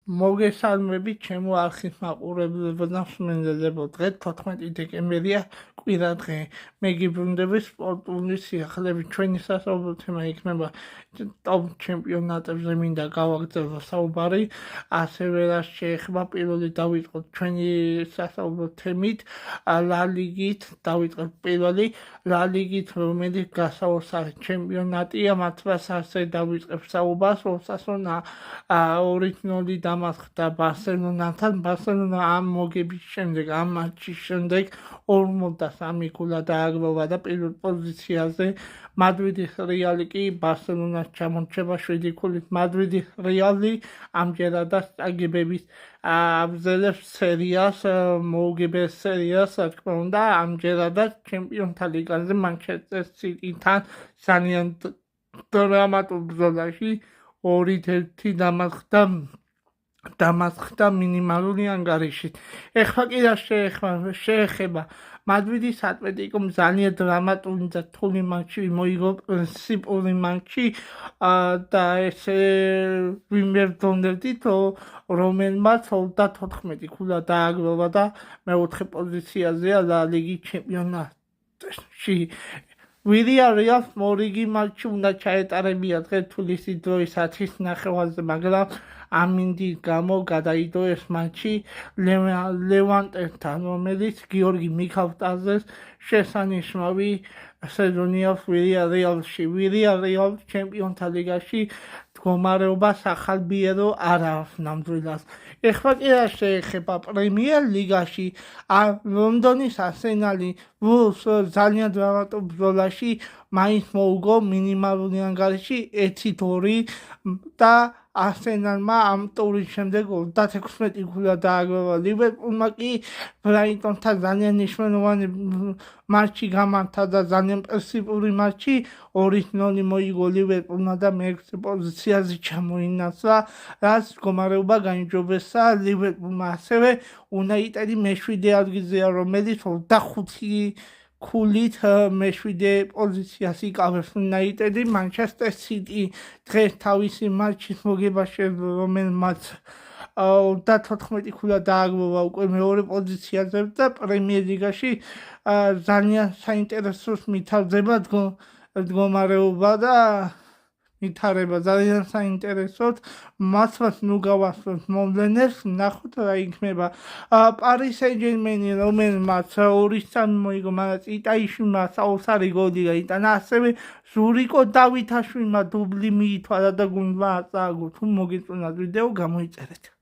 მოგესალმებით ჩემო არხის მაყურებლებო და მსმენელებო. დღე 14 დეკემბერია, კვირა დღე. მე გიბრუნდები სპორტული სიახლეებით. ჩვენი სასაუბრო თემა იქნება ტოპ ჩემპიონატებზე მინდა გავაგრძელო საუბარი. ასევე რაც შეეხება პირველი დავიწყოთ ჩვენი სასაუბრო თემით ლა ლიგით. დავიწყოთ პირველი ლა ლიგით, რომელიც გასაოცარი ჩემპიონატია. მართლაც ასე დავიწყებ საუბარს. ოსასუნა 2-0 დამარცხდა ბარსელონასთან. ბარსელონა ამ მოგების შემდეგ, ამ მატჩის შემდეგ 43 ქულა დააგროვა და პირველ პოზიციაზე მადრიდის რეალი კი ბარსელონას ჩამორჩება 7 ქულით. მადრიდის რეალი ამჯერადაც წაგებების აბზელებს სერიას, მოუგებელ სერიას, რა თქმა უნდა, ამჯერადაც ჩემპიონთა ლიგაზე მანჩესტერ სიტითან ძალიან დრამატულ ბრძოლაში 2-1 დამარცხდა მინიმალური ანგარიშით. ეხლა კი რა შეეხება მადრიდის ატლეტიკომ ძალიან დრამატული და რთული მატჩი მოიგო, პრინციპული მატჩი და ესე ვიმბერდონებდით, რომელმაც 34 ქულა დააგროვა და მეოთხე პოზიციაზეა ლა ლიგის ჩემპიონატში. ვილიარეალს მორიგი მატჩი უნდა ჩაეტარებია დღე თბილისის დროის 10:30-ზე, მაგრამ ამინდის გამო გადაიდო ეს მატჩი ლევანტესთან, რომელიც გიორგი მიქავტაძეს შესანიშნავი სეზონია ვილიარეალში. ვილიარეალს ჩემპიონთა ლიგაში მდგომარეობა სახალბიერო არ აქვს ნამდვილად. ეხლა კი რა შეეხება პრემიერ ლიგაში, ლონდონის არსენალი ვულს ძალიან დრამატულ ბრძოლაში მაინც მოუგო მინიმალური ანგარიში 1-2 და არსენალმა ამ ტურის შემდეგ 36 ქულა დააგროვა. ლივერპულმა კი ბრაიტონთან ძალიან მნიშვნელოვანი მატჩი გამართა და ძალიან პრინციპული მატჩი 2-0 მოიგო ლივერპულმა და მეექვსე პოზიციაზე ჩამოინაცვლა, რაც მდგომარეობა გაიმჯობესა ლივერპულმა. ასევე უნაიტედი მე-7 ადგილზეა, რომელიც 25 ქულით მე-7 პოზიციას იკავებს. უნაიტედი მანჩესტერ სიტი დღეს თავისი მატჩის მოგებაში, რომელმაც 34 ქულა დააგროვა, უკვე მეორე პოზიციაზე და პრემიერ ლიგაში ძალიან საინტერესოს მითავდება მდგომარეობა და ვითარება ძალიან საინტერესოდ. მართლაც ნუ გავასწროთ მოვლენებს, ნახოთ რა იქნება. პარი სენ-ჟერმენი, რომელმაც 2-3 მოიგო, მაგრამ იტაიშვილმა საოცარი გოლი გაიტანა, ასევე ზურიკო დავითაშვილმა დუბლი მიითვალა და გუნდმა აწააგო. თუ მოგეწონათ ვიდეო, გამოიწერეთ.